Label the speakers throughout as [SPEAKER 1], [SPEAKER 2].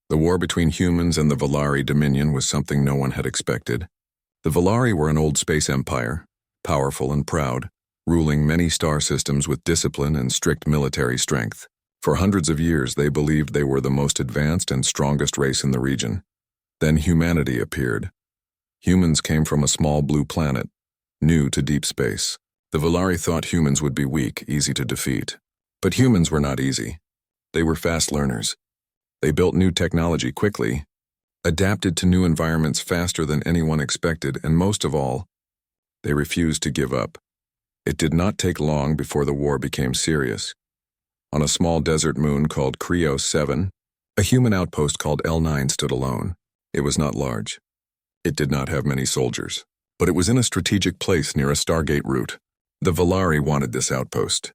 [SPEAKER 1] The war between humans and the Valari Dominion was something no one had expected. The Valari were an old space empire, powerful and proud, ruling many star systems with discipline and strict military strength. For hundreds of years, they believed they were the most advanced and strongest race in the region. Then humanity appeared. Humans came from a small blue planet, new to deep space. The Valari thought humans would be weak, easy to defeat. But humans were not easy. They were fast learners. They built new technology quickly, adapted to new environments faster than anyone expected, and most of all, they refused to give up. It did not take long before the war became serious. On a small desert moon called Creo 7, a human outpost called L9 stood alone. It was not large. It did not have many soldiers, but it was in a strategic place near a Stargate route. The Valari wanted this outpost.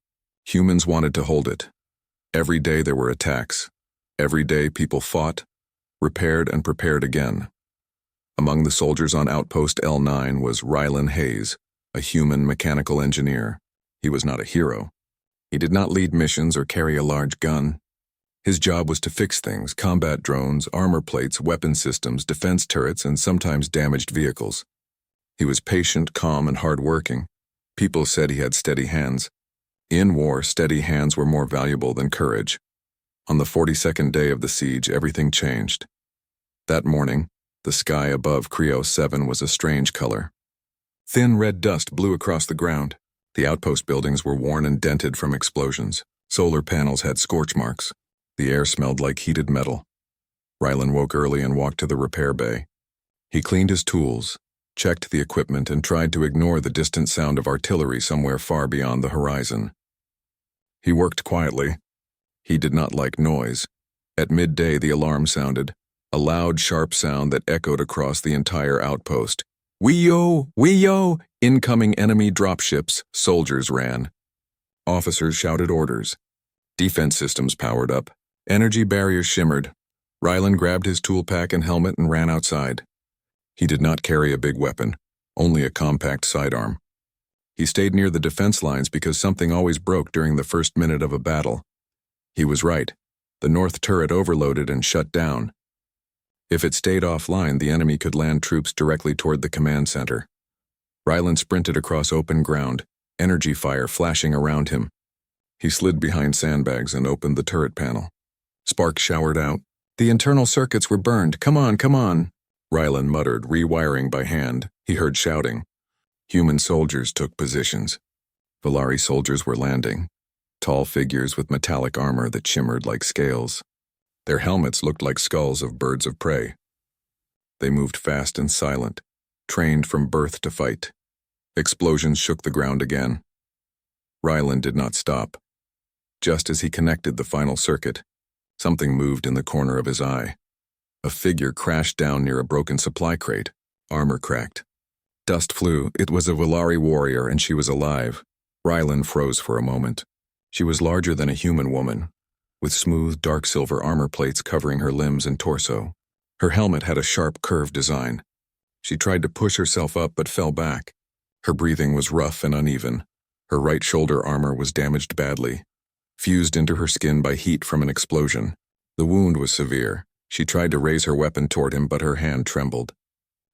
[SPEAKER 1] Humans wanted to hold it. Every day there were attacks. Every day people fought, repaired, and prepared again. Among the soldiers on Outpost L9 was Rylan Hayes, a human mechanical engineer. He was not a hero. He did not lead missions or carry a large gun. His job was to fix things: combat drones, armor plates, weapon systems, defense turrets, and sometimes damaged vehicles. He was patient, calm, and hard-working. People said he had steady hands. In war, steady hands were more valuable than courage. On the 42nd day of the siege, everything changed. That morning, the sky above Creo 7 was a strange color. Thin red dust blew across the ground. The outpost buildings were worn and dented from explosions. Solar panels had scorch marks. The air smelled like heated metal. Rylan woke early and walked to the repair bay. He cleaned his tools, checked the equipment, and tried to ignore the distant sound of artillery somewhere far beyond the horizon. He worked quietly. He did not like noise. At midday, the alarm sounded, a loud, sharp sound that echoed across the entire outpost. Wee-yo! Wee-yo! Incoming enemy dropships, soldiers ran. Officers shouted orders. Defense systems powered up. Energy barriers shimmered. Rylan grabbed his tool pack and helmet and ran outside. He did not carry a big weapon, only a compact sidearm. He stayed near the defense lines because something always broke during the first minute of a battle. He was right. The north turret overloaded and shut down. If it stayed offline, the enemy could land troops directly toward the command center. Rylan sprinted across open ground, energy fire flashing around him. He slid behind sandbags and opened the turret panel. Sparks showered out. The internal circuits were burned. Come on, come on. Rylan muttered, rewiring by hand. He heard shouting. Human soldiers took positions. Valari soldiers were landing. Tall figures with metallic armor that shimmered like scales. Their helmets looked like skulls of birds of prey. They moved fast and silent, trained from birth to fight. Explosions shook the ground again. Rylan did not stop. Just as he connected the final circuit, something moved in the corner of his eye. A figure crashed down near a broken supply crate. Armor cracked. Dust flew. It was a Valari warrior, and she was alive. Rylan froze for a moment. She was larger than a human woman, with smooth, dark silver armor plates covering her limbs and torso. Her helmet had a sharp, curved design. She tried to push herself up but fell back. Her breathing was rough and uneven. Her right shoulder armor was damaged badly, fused into her skin by heat from an explosion. The wound was severe. She tried to raise her weapon toward him, but her hand trembled.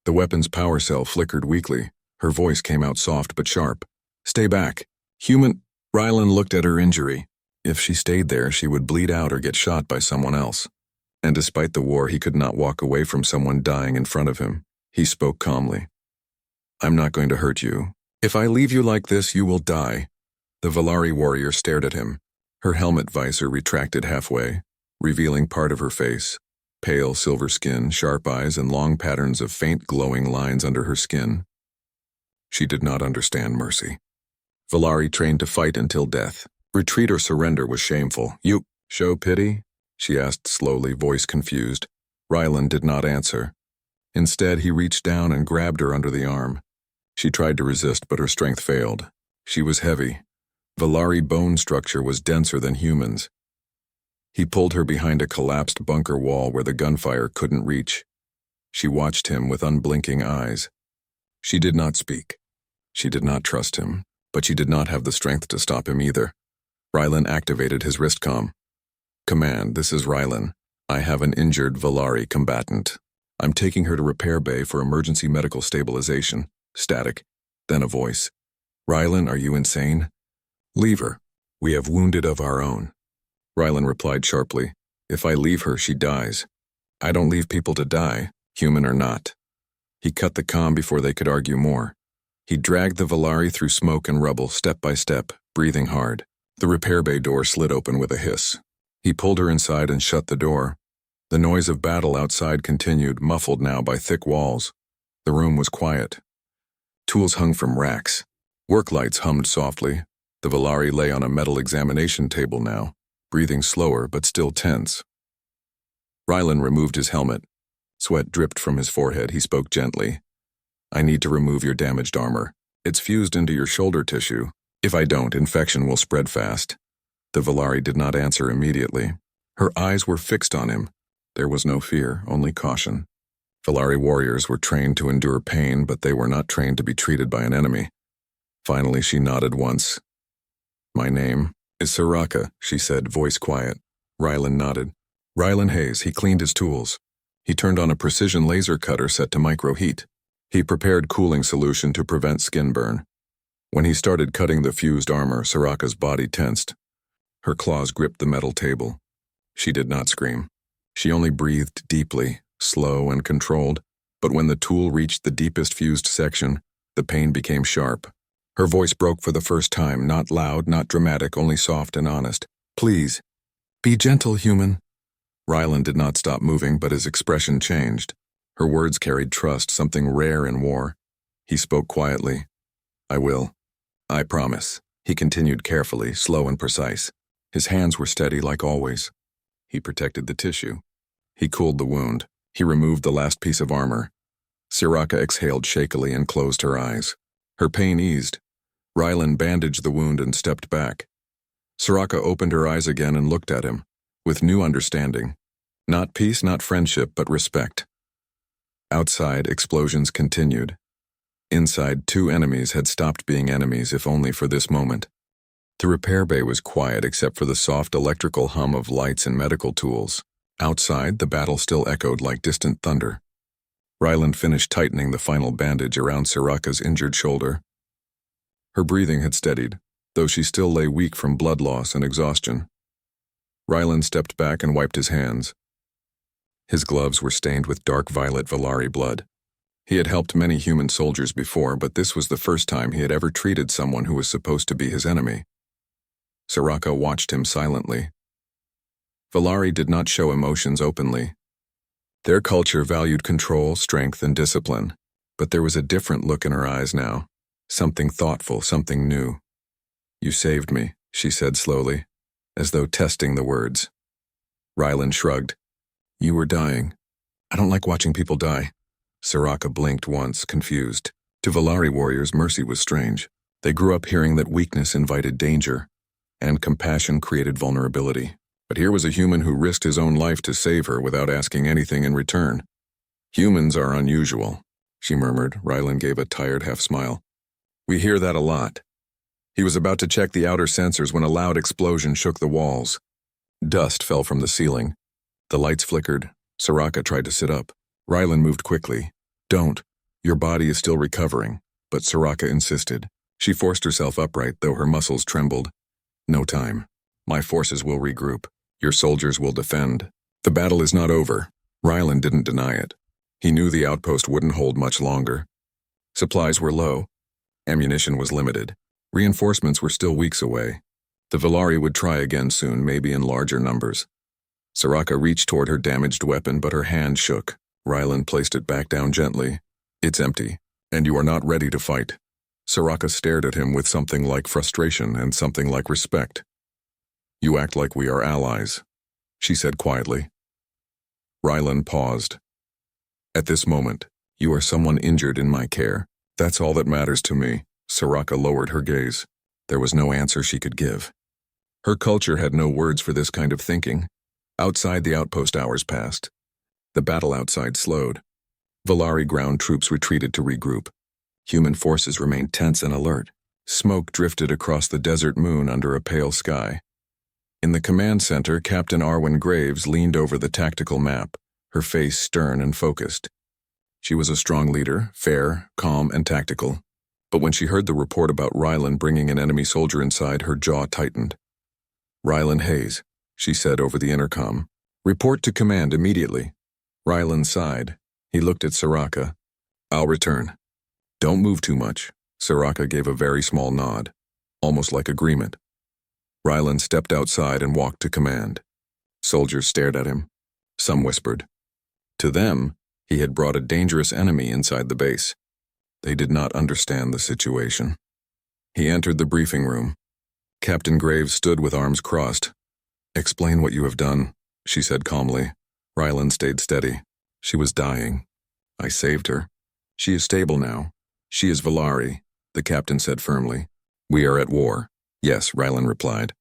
[SPEAKER 1] The weapon's power cell flickered weakly. Her voice came out soft but sharp. Stay back. Human... Rylan looked at her injury. If she stayed there, she would bleed out or get shot by someone else. And despite the war, he could not walk away from someone dying in front of him. He spoke calmly. I'm not going to hurt you. If I leave you like this, you will die. The Valari warrior stared at him. Her helmet visor retracted halfway, revealing part of her face. Pale silver skin, sharp eyes, and long patterns of faint glowing lines under her skin. She did not understand mercy. Valari trained to fight until death. Retreat or surrender was shameful. You show pity? She asked slowly, voice confused. Rylan did not answer. Instead, he reached down and grabbed her under the arm. She tried to resist, but her strength failed. She was heavy. Valari bone structure was denser than humans. He pulled her behind a collapsed bunker wall where the gunfire couldn't reach. She watched him with unblinking eyes. She did not speak. She did not trust him, but she did not have the strength to stop him either. Rylan activated his wristcom. Command, this is Rylan. I have an injured Valari combatant. I'm taking her to repair bay for emergency medical stabilization. Static. Then a voice. Rylan, are you insane? Leave her. We have wounded of our own. Rylan replied sharply. If I leave her, she dies. I don't leave people to die, human or not. He cut the comm before they could argue more. He dragged the Valari through smoke and rubble, step by step, breathing hard. The repair bay door slid open with a hiss. He pulled her inside and shut the door. The noise of battle outside continued, muffled now by thick walls. The room was quiet. Tools hung from racks. Work lights hummed softly. The Valari lay on a metal examination table now, breathing slower but still tense. Rylan removed his helmet. Sweat dripped from his forehead. He spoke gently. I need to remove your damaged armor. It's fused into your shoulder tissue. If I don't, infection will spread fast. The Valari did not answer immediately. Her eyes were fixed on him. There was no fear, only caution. Valari warriors were trained to endure pain, but they were not trained to be treated by an enemy. Finally, she nodded once. My name is Soraka, she said, voice quiet. Rylan nodded. Rylan Hayes. He cleaned his tools. He turned on a precision laser cutter set to microheat. He prepared cooling solution to prevent skin burn. When he started cutting the fused armor, Soraka's body tensed. Her claws gripped the metal table. She did not scream. She only breathed deeply, slow and controlled, but when the tool reached the deepest fused section, the pain became sharp. Her voice broke for the first time, not loud, not dramatic, only soft and honest. Please, be gentle, human. Rylan did not stop moving, but his expression changed. Her words carried trust, something rare in war. He spoke quietly. I will. I promise. He continued carefully, slow and precise. His hands were steady like always. He protected the tissue. He cooled the wound. He removed the last piece of armor. Soraka exhaled shakily and closed her eyes. Her pain eased. Rylan bandaged the wound and stepped back. Soraka opened her eyes again and looked at him, with new understanding. Not peace, not friendship, but respect. Outside, explosions continued. Inside, two enemies had stopped being enemies, if only for this moment. The repair bay was quiet except for the soft electrical hum of lights and medical tools. Outside, the battle still echoed like distant thunder. Rylan finished tightening the final bandage around Soraka's injured shoulder. Her breathing had steadied, though she still lay weak from blood loss and exhaustion. Rylan stepped back and wiped his hands. His gloves were stained with dark violet Valari blood. He had helped many human soldiers before, but this was the first time he had ever treated someone who was supposed to be his enemy. Soraka watched him silently. Valari did not show emotions openly. Their culture valued control, strength, and discipline, but there was a different look in her eyes now. Something thoughtful, something new. You saved me, she said slowly, as though testing the words. Rylan shrugged. You were dying. I don't like watching people die. Soraka blinked once, confused. To Valari warriors, mercy was strange. They grew up hearing that weakness invited danger, and compassion created vulnerability. But here was a human who risked his own life to save her without asking anything in return. Humans are unusual, she murmured. Rylan gave a tired half-smile. We hear that a lot. He was about to check the outer sensors when a loud explosion shook the walls. Dust fell from the ceiling. The lights flickered. Soraka tried to sit up. Rylan moved quickly. Don't. Your body is still recovering. But Soraka insisted. She forced herself upright, though her muscles trembled. No time. My forces will regroup. Your soldiers will defend. The battle is not over. Rylan didn't deny it. He knew the outpost wouldn't hold much longer. Supplies were low. Ammunition was limited. Reinforcements were still weeks away. The Valari would try again soon, maybe in larger numbers. Soraka reached toward her damaged weapon, but her hand shook. Rylan placed it back down gently. It's empty, and you are not ready to fight. Soraka stared at him with something like frustration and something like respect. You act like we are allies, she said quietly. Rylan paused. At this moment, you are someone injured in my care. That's all that matters to me. Soraka lowered her gaze. There was no answer she could give. Her culture had no words for this kind of thinking. Outside, the outpost hours passed. The battle outside slowed. Valari ground troops retreated to regroup. Human forces remained tense and alert. Smoke drifted across the desert moon under a pale sky. In the command center, Captain Arwen Graves leaned over the tactical map, her face stern and focused. She was a strong leader, fair, calm, and tactical. But when she heard the report about Rylan bringing an enemy soldier inside, her jaw tightened. "Rylan Hayes," she said over the intercom. "Report to command immediately." Rylan sighed. He looked at Soraka. "I'll return. Don't move too much." Soraka gave a very small nod, almost like agreement. Rylan stepped outside and walked to command. Soldiers stared at him. Some whispered. To them, he had brought a dangerous enemy inside the base. They did not understand the situation. He entered the briefing room. Captain Graves stood with arms crossed. "Explain what you have done," she said calmly. Rylan stayed steady. "She was dying. I saved her. She is stable now. She is Valari," the captain said firmly. "We are at war." "Yes," Rylan replied.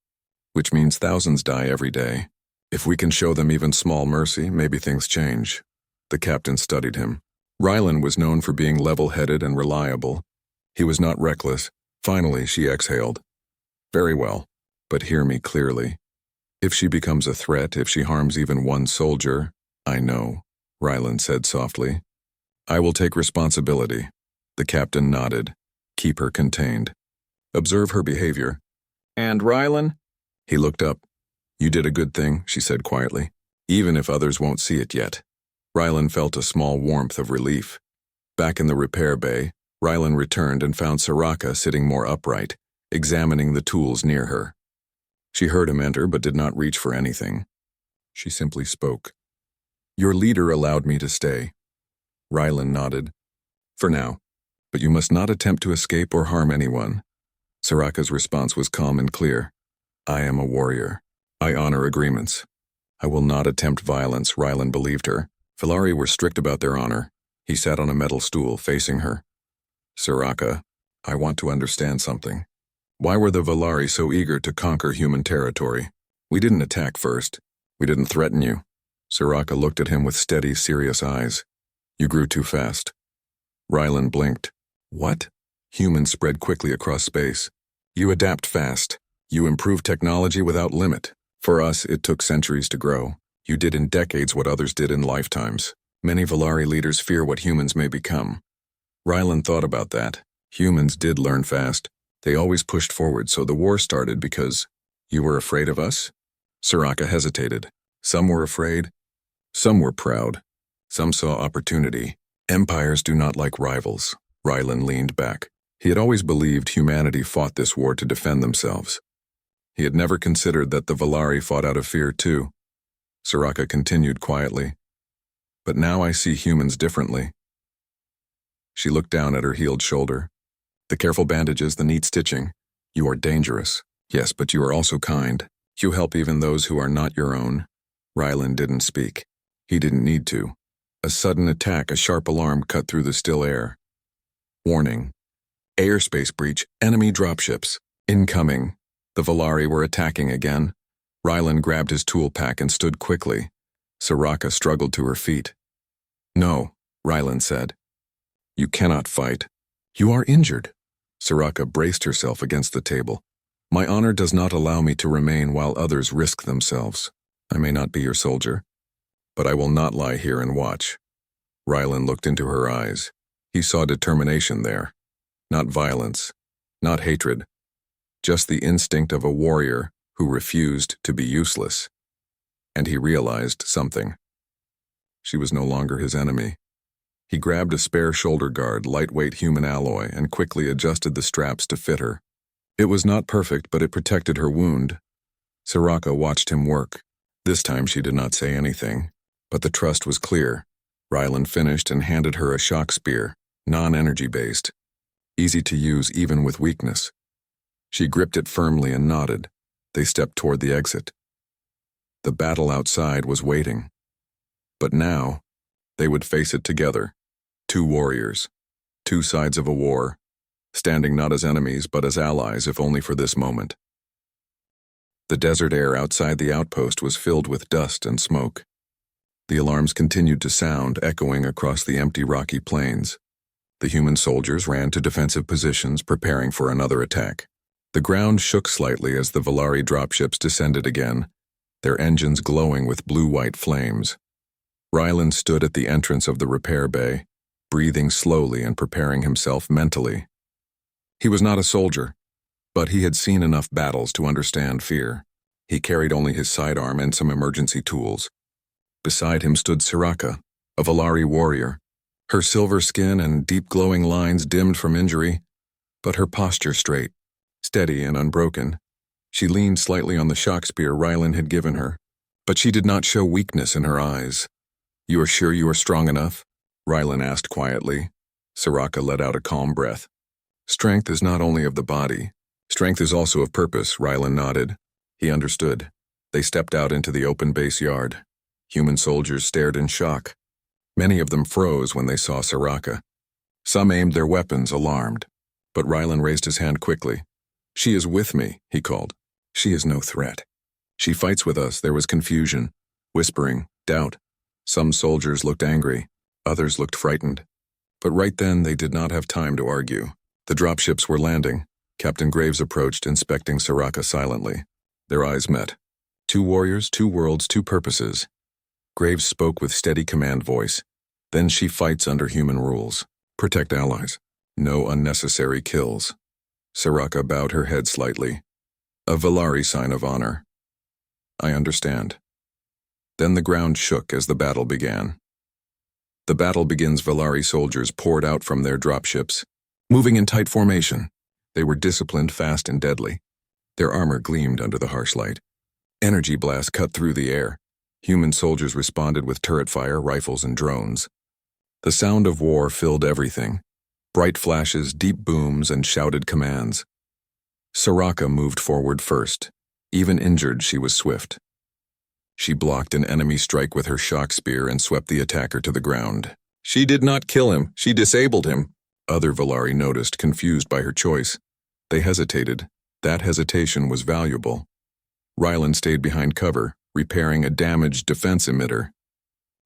[SPEAKER 1] "Which means thousands die every day. If we can show them even small mercy, maybe things change." The captain studied him. Rylan was known for being level-headed and reliable. He was not reckless. Finally, she exhaled. "Very well, but hear me clearly. If she becomes a threat, if she harms even one soldier—" "I know," Rylan said softly. "I will take responsibility." The captain nodded. "Keep her contained. Observe her behavior." "And Rylan?" He looked up. "You did a good thing," she said quietly, "even if others won't see it yet." Rylan felt a small warmth of relief. Back in the repair bay, Rylan returned and found Soraka sitting more upright, examining the tools near her. She heard him enter but did not reach for anything. She simply spoke. "Your leader allowed me to stay." Rylan nodded. "For now, but you must not attempt to escape or harm anyone." Soraka's response was calm and clear. "I am a warrior. I honor agreements. I will not attempt violence," Rylan believed her. Valari were strict about their honor. He sat on a metal stool, facing her. "Soraka, I want to understand something. Why were the Valari so eager to conquer human territory? We didn't attack first. We didn't threaten you." Soraka looked at him with steady, serious eyes. "You grew too fast." Rylan blinked. "What?" "Humans spread quickly across space. You adapt fast. You improve technology without limit. For us, it took centuries to grow. You did in decades what others did in lifetimes. Many Valari leaders fear what humans may become." Rylan thought about that. Humans did learn fast. They always pushed forward, so the war started because— "You were afraid of us?" Soraka hesitated. "Some were afraid. Some were proud. Some saw opportunity. Empires do not like rivals." Rylan leaned back. He had always believed humanity fought this war to defend themselves. He had never considered that the Valari fought out of fear too. Soraka continued quietly. "But now I see humans differently." She looked down at her healed shoulder. "The careful bandages, the neat stitching. You are dangerous. Yes, but you are also kind. You help even those who are not your own." Rylan didn't speak. He didn't need to. A sudden attack, a sharp alarm cut through the still air. "Warning. Airspace breach, enemy dropships. Incoming." The Valari were attacking again. Rylan grabbed his tool pack and stood quickly. Soraka struggled to her feet. "No," Rylan said. "You cannot fight. You are injured." Soraka braced herself against the table. "My honor does not allow me to remain while others risk themselves. I may not be your soldier, but I will not lie here and watch." Rylan looked into her eyes. He saw determination there. Not violence, not hatred, just the instinct of a warrior who refused to be useless. And he realized something. She was no longer his enemy. He grabbed a spare shoulder guard, lightweight human alloy, and quickly adjusted the straps to fit her. It was not perfect, but it protected her wound. Soraka watched him work. This time she did not say anything, but the trust was clear. Rylan finished and handed her a shock spear, non-energy based, easy to use even with weakness. She gripped it firmly and nodded. They stepped toward the exit. The battle outside was waiting. But now, they would face it together. Two warriors, two sides of a war, standing not as enemies but as allies, if only for this moment. The desert air outside the outpost was filled with dust and smoke. The alarms continued to sound, echoing across the empty rocky plains. The human soldiers ran to defensive positions, preparing for another attack. The ground shook slightly as the Volari dropships descended again, their engines glowing with blue-white flames. Rylan stood at the entrance of the repair bay, breathing slowly and preparing himself mentally. He was not a soldier, but he had seen enough battles to understand fear. He carried only his sidearm and some emergency tools. Beside him stood Siraka, a Volari warrior, her silver skin and deep glowing lines dimmed from injury, but her posture straight, steady and unbroken. She leaned slightly on the shock spear Rylan had given her, but she did not show weakness in her eyes. "You are sure you are strong enough?" Rylan asked quietly. Siraka let out a calm breath. "Strength is not only of the body. Strength is also of purpose," Rylan nodded. He understood. They stepped out into the open base yard. Human soldiers stared in shock. Many of them froze when they saw Siraka. Some aimed their weapons, alarmed. But Rylan raised his hand quickly. "She is with me," he called. "She is no threat. She fights with us." There was confusion, whispering, doubt. Some soldiers looked angry, others looked frightened. But right then they did not have time to argue. The dropships were landing. Captain Graves approached, inspecting Siraka silently. Their eyes met. Two warriors, two worlds, two purposes. Graves spoke with steady command voice. "Then she fights under human rules. Protect allies. No unnecessary kills." Siraka bowed her head slightly. "A Volari sign of honor." "I understand." Then the ground shook as the battle began. The battle begins. Volari soldiers poured out from their dropships, moving in tight formation. They were disciplined, fast, and deadly. Their armor gleamed under the harsh light. Energy blasts cut through the air. Human soldiers responded with turret fire, rifles, and drones. The sound of war filled everything. Bright flashes, deep booms, and shouted commands. Siraka moved forward first. Even injured, she was swift. She blocked an enemy strike with her shock spear and swept the attacker to the ground. She did not kill him, she disabled him. Other Volari noticed, confused by her choice. They hesitated. That hesitation was valuable. Rylan stayed behind cover, repairing a damaged defense emitter.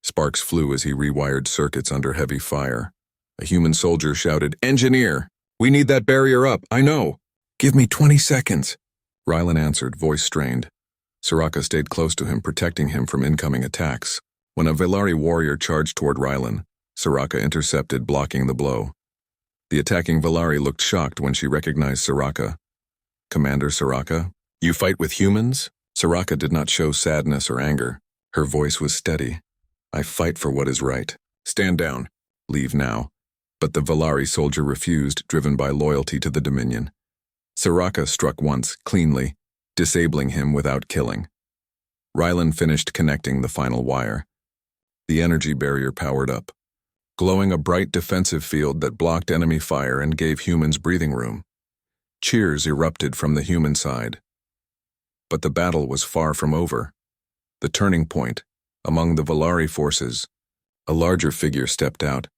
[SPEAKER 1] Sparks flew as he rewired circuits under heavy fire. A human soldier shouted, "Engineer! We need that barrier up, I know! Give me 20 seconds!" Rylan answered, voice strained. Siraka stayed close to him, protecting him from incoming attacks. When a Volari warrior charged toward Rylan, Siraka intercepted, blocking the blow. The attacking Volari looked shocked when she recognized Siraka. "Commander Siraka, you fight with humans?" Siraka did not show sadness or anger. Her voice was steady. "I fight for what is right. Stand down. Leave now." But the Volari soldier refused, driven by loyalty to the Dominion. Siraka struck once, cleanly, disabling him without killing. Rylan finished connecting the final wire. The energy barrier powered up, glowing a bright defensive field that blocked enemy fire and gave humans breathing room. Cheers erupted from the human side. But the battle was far from over. The turning point, among the Volari forces, a larger figure stepped out,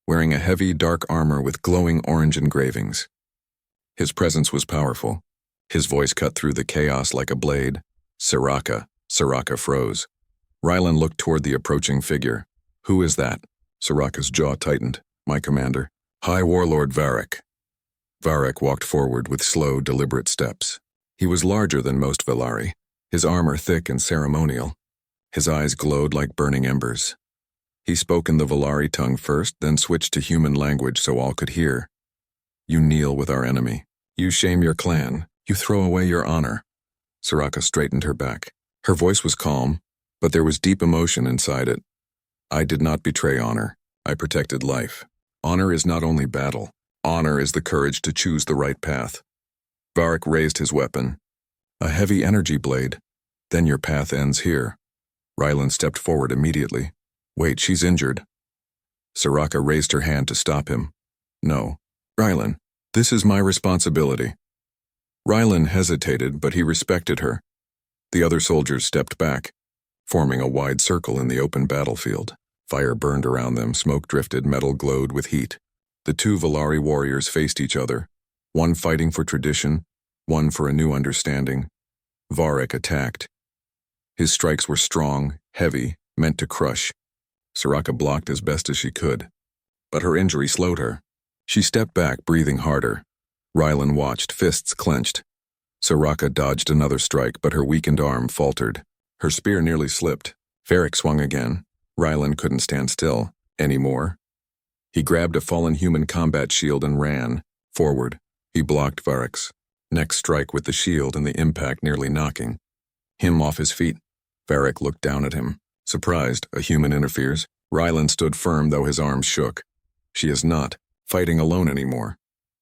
[SPEAKER 1] wearing a heavy, dark armor with glowing orange engravings. His presence was powerful. His voice cut through the chaos like a blade. "Siraka." Siraka froze. Rylan looked toward the approaching figure. "Who is that?" Siraka's jaw tightened. "My commander. High Warlord Varric." Varric walked forward with slow, deliberate steps. He was larger than most Volari, his armor thick and ceremonial. His eyes glowed like burning embers. He spoke in the Volari tongue first, then switched to human language so all could hear. "You kneel with our enemy. You shame your clan. You throw away your honor." Siraka straightened her back. Her voice was calm, but there was deep emotion inside it. "I did not betray honor. I protected life. Honor is not only battle. Honor is the courage to choose the right path." Varric raised his weapon. "A heavy energy blade. Then your path ends here." Rylan stepped forward immediately. "Wait, she's injured." Siraka raised her hand to stop him. "No. Rylan, this is my responsibility." Rylan hesitated, but he respected her. The other soldiers stepped back, forming a wide circle in the open battlefield. Fire burned around them, smoke drifted, metal glowed with heat. The two Volari warriors faced each other, one fighting for tradition, one for a new understanding. Varric attacked. His strikes were strong, heavy, meant to crush. Siraka blocked as best as she could, but her injury slowed her. She stepped back, breathing harder. Rylan watched, fists clenched. Soraka dodged another strike, but her weakened arm faltered. Her spear nearly slipped. Varric swung again. Rylan couldn't stand still anymore. He grabbed a fallen human combat shield and ran forward. He blocked Varric's next strike with the shield and the impact nearly knocking him off his feet. Varric looked down at him. Surprised, a human interferes. Rylan stood firm, though his arms shook. She is not fighting alone anymore.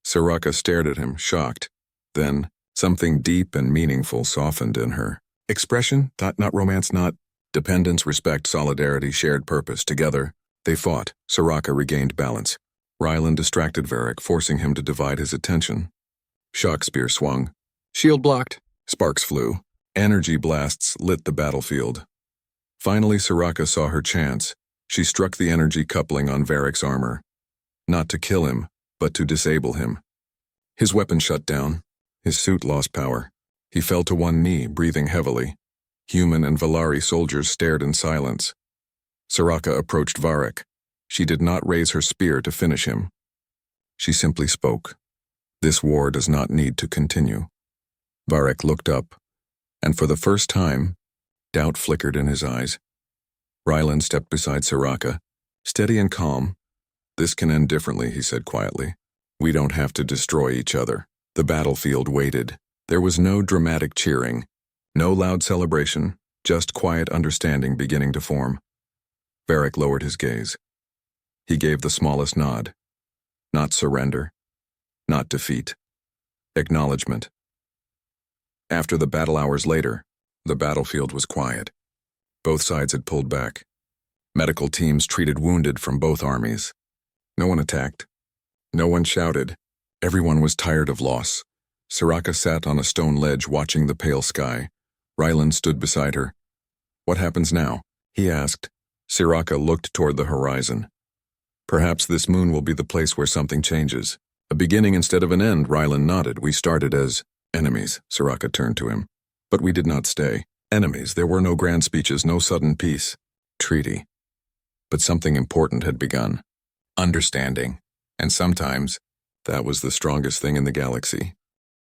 [SPEAKER 1] Soraka stared at him, shocked. Then, something deep and meaningful softened in her expression. Not romance, not dependence, respect, solidarity, shared purpose. Together, they fought. Soraka regained balance. Rylan distracted Varric, forcing him to divide his attention. Shock spear swung. Shield blocked. Sparks flew. Energy blasts lit the battlefield. Finally, Soraka saw her chance. She struck the energy coupling on Varric's armor. Not to kill him, but to disable him. His weapon shut down. His suit lost power. He fell to one knee, breathing heavily. Human and Valari soldiers stared in silence. Soraka approached Varric. She did not raise her spear to finish him. She simply spoke. This war does not need to continue. Varric looked up, and for the first time, doubt flickered in his eyes. Rylan stepped beside Soraka, steady and calm. This can end differently, he said quietly. We don't have to destroy each other. The battlefield waited. There was no dramatic cheering, no loud celebration, just quiet understanding beginning to form. Varric lowered his gaze. He gave the smallest nod. Not surrender. Not defeat. Acknowledgement. After the battle hours later, the battlefield was quiet. Both sides had pulled back. Medical teams treated wounded from both armies. No one attacked. No one shouted. Everyone was tired of loss. Soraka sat on a stone ledge watching the pale sky. Rylan stood beside her. What happens now? He asked. Soraka looked toward the horizon. Perhaps this moon will be the place where something changes. A beginning instead of an end, Rylan nodded. We started as enemies, Soraka turned to him. But we did not stay. Enemies, there were no grand speeches, no sudden peace. Treaty. But something important had begun. Understanding. And sometimes, that was the strongest thing in the galaxy.